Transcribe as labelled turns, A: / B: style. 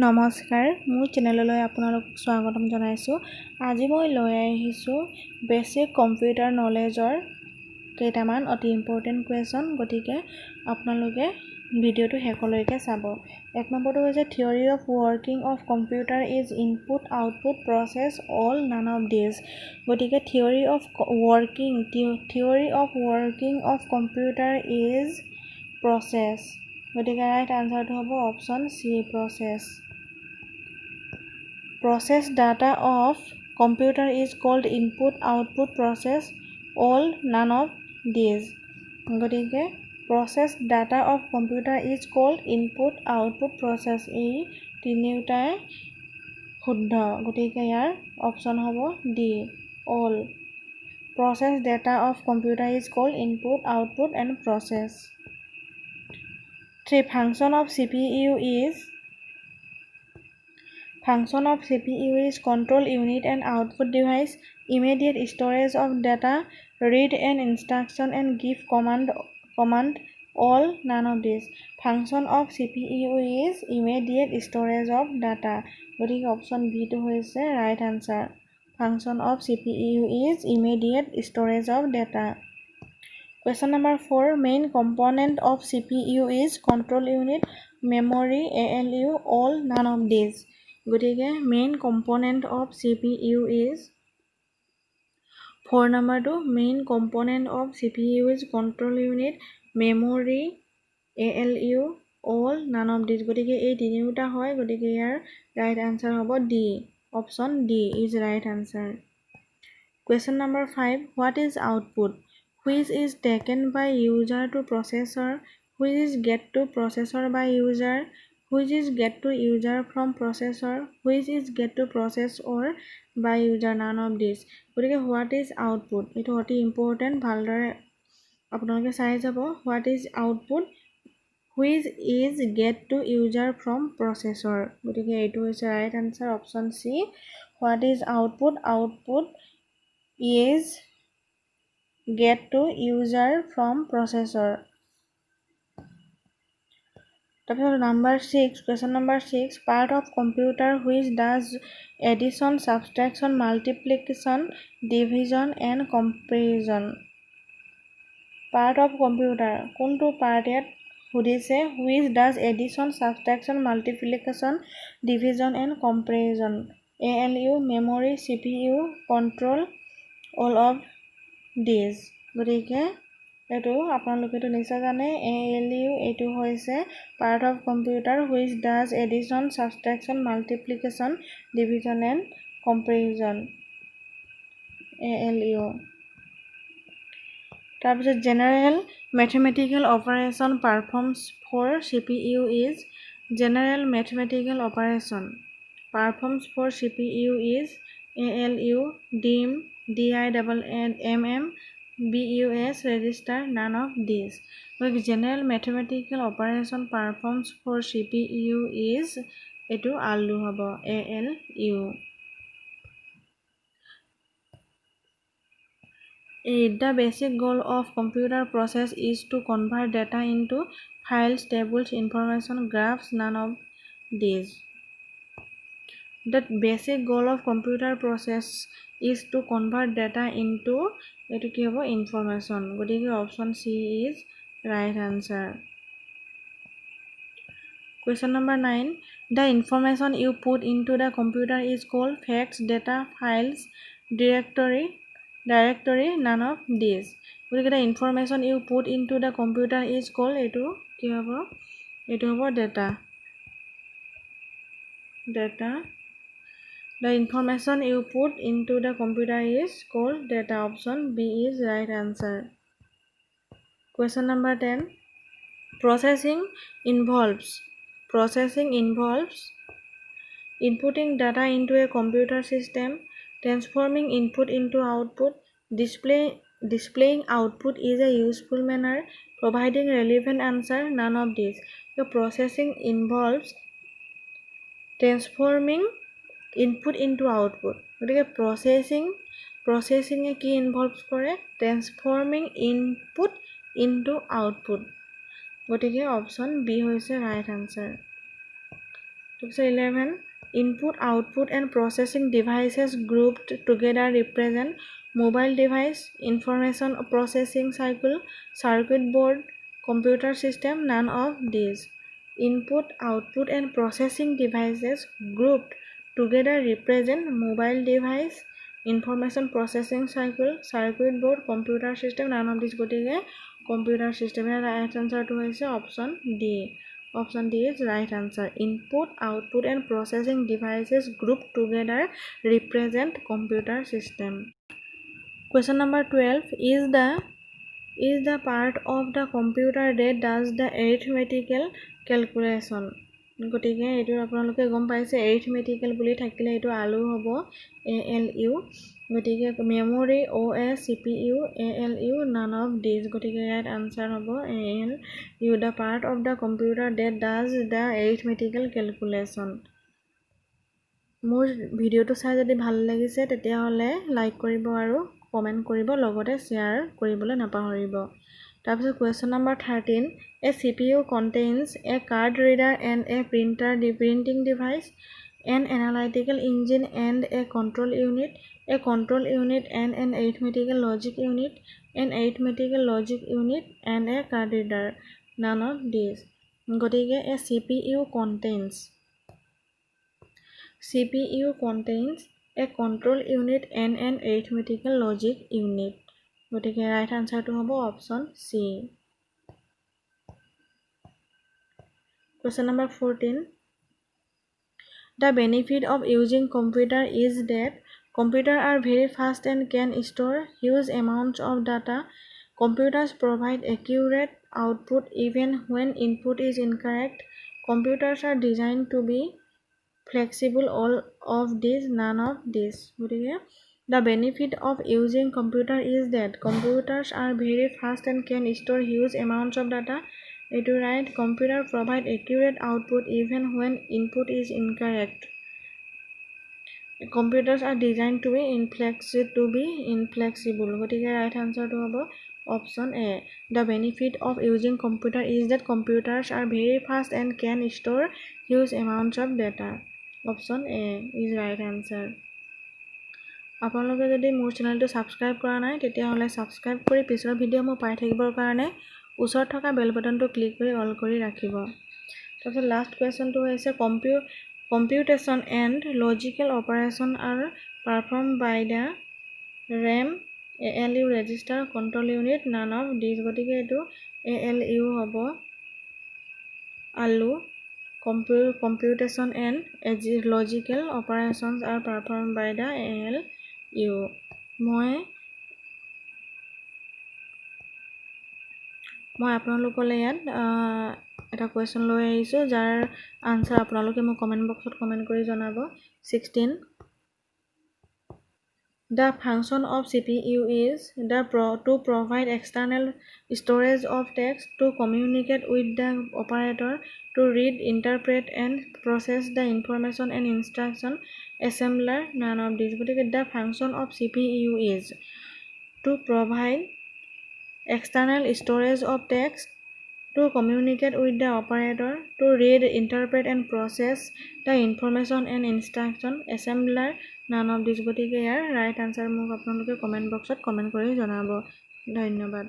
A: নমস্কাৰ মোৰ চেনেললৈ আপোনালোকক স্বাগতম জনাইছোঁ। আজি মই লৈ আহিছোঁ বেসিক কম্পিউটাৰ নলেজৰ কেইটামান অতি ইম্পৰ্টেণ্ট কুৱেশ্যন। গতিকে আপোনালোকে ভিডিঅ'টো শেষলৈকে চাব। এক নম্বৰটো হৈছে theory of working of computer is input output process all none of this. গতিকে theory of working of computer is process. গতিকে ৰাইট আনচাৰটো হ'ব option C process. Process data of computer is called input output process all none of these. গতিকে process data of computer is called input output process। এই তিনিওটাই শুদ্ধ। গতিকে ইয়াৰ option হ'ব D all। Process data of computer is called input output and process। 3. Function of CPU is control unit and output device, immediate storage of data, read an instruction and give command all none of these. Function of CPU is immediate storage of data. গতিকে option B টো হৈছে right answer. Function of CPU is immediate storage of data. Question number 4. Main component of CPU is control unit, memory, ALU, all none of these. গতিকে main component of CPU is 4 নম্বৰটো main component of CPU is control unit, memory, ALU, all none of these। গতিকে এই তিনিওটা হয়। গতিকে ইয়াৰ right answer হ'ব D. Option D is right answer. Question number 5. What is output? Which is taken by user to processor, which is get to processor by user, which is get to user from processor, which is get to processor by user, none of these। গতিকে what is output এইটো অতি important, ভালদৰে আপোনালোকে চাই যাব। what is output, which is get to user from processor। গতিকে এইটো হৈছে right answer option C. what is output, output is get to user from processor। তাৰপিছত question number 6. Part of computer which does addition, subtraction, multiplication, division and comparison। Part of computer কোনটো part ইয়াত সুধিছে which does addition, subtraction, multiplication, division and comparison। ALU, memory, CPU, control, all of these। গতিকে এইটো আপোনালোকেতো নিশ্চয় জানে ALU এইটো হৈছে part of computer which does addition, subtraction, multiplication, division and comparison। ALU। তাৰপিছত general mathematical operation performs for CPU is general mathematical operation performs for CPU is ALU, DIM, DIMM, BUS, register, none of these। General mathematical operation performs for CPU is এইটো আলু হ'ব ALU। The basic goal of computer process is to convert data into files, tables, information, graphs, none of these। The basic goal of computer process is to convert data into এইটো কি হ'ব information। গতিকে option C is right answer। Question number 9. The information you put into the computer is called facts, data, files, directory, none of these। গতিকে the information you put into the computer is called এইটো কি হ'ব এইটো হ'ব data। The information you put into the computer is called data। Option B is right answer। Question number 10. Processing involves inputting data into a computer system, transforming input into output, displaying output is a useful manner, providing relevant answer, none of these। So processing involves transforming input into output। গতিকে processing কি involves কৰে transforming input into output। গতিকে option B হৈছে right answer. 11 input output and processing devices grouped together represent mobile device, information processing cycle, circuit board, computer system. None of these. Input output and processing devices grouped together represent mobile device, information processing cycle, circuit board, computer system. None of these গতিকে computer system এর right answer to হৈছে option D. Option D is right answer. Input, output and processing devices grouped together represent computer system. Question number 12 is the part of the computer that does the arithmetical calculation. গতিকে এইটো আপোনালোকে গম পাইছে arithmetical বুলি থাকিলে এইটো আলু হ'ব ALU. গতিকে memory OS CPU ALU. None of these. গতিকে right answer হ'ব ALU, the part of the computer that does the arithmetical calculation. মোৰ ভিডিওটো চাই যদি ভাল লাগিছে তেতিয়াহ'লে লাইক কৰিব আৰু কমেন্ট কৰিব, লগতে শেয়াৰ কৰিবলৈ নাপাহৰিব। তাৰপিছত question number 13, a CPU contains a card reader and a printing device, an analytical engine and a control unit and an arithmetical logic unit, an arithmetical logic unit and a card reader. None of these. গতিকে a CPU contains a control unit and an arithmetical logic unit. গতিকে right answer to হ'ব option C. Question number 14. The benefit of using computer is that computers are very fast and can store huge amounts of data. Computers provide accurate output even when input is incorrect. Computers are designed to be flexible. All of these. None of these. The benefit of using computer is that computers are very fast and can store huge amounts of data. It is right. Computer provide accurate output even when input is incorrect. Computers are designed to be inflexible. গতিকে right answer to হ'ব option A. The benefit of using computer is that computers are very fast and can store huge amounts of data. Option A is right answer. আপোনালোকে যদি মোৰ চেনেলটো subscribe কৰা নাই তেতিয়াহ'লে subscribe কৰি পিছৰ ভিডিঅ' মই পাই থাকিবৰ কাৰণে ওচৰত থকা বেল বাটনটো ক্লিক কৰি অল কৰি ৰাখিব। তাৰপিছত লাষ্ট কুৱেশ্যনটো হৈছে computation and logical operation are performed by the RAM, ALU register, control unit. None of these. গতিকে এইটো ALU হ'ব আলু। Computation and logical operations are performed by the ALU. মই আপোনালোকলৈ ইয়াত এটা কুৱেশ্যন লৈ আহিছোঁ যাৰ আনসাৰ আপোনালোকে মোক কমেন্ট বক্সত কমেন্ট কৰি জনাব। 16. The function of CPU is to provide external storage of text, to communicate with the operator, to read, interpret and process the information and instruction assembler. None of these. The function of CPU is to provide external storage of text, to communicate with the operator, to read, interpret and process the information and instruction assembler. None of these. গতিকে ইয়াৰ right answer মোক আপোনালোকে comment বক্সত comment কৰি জনাব। ধন্যবাদ।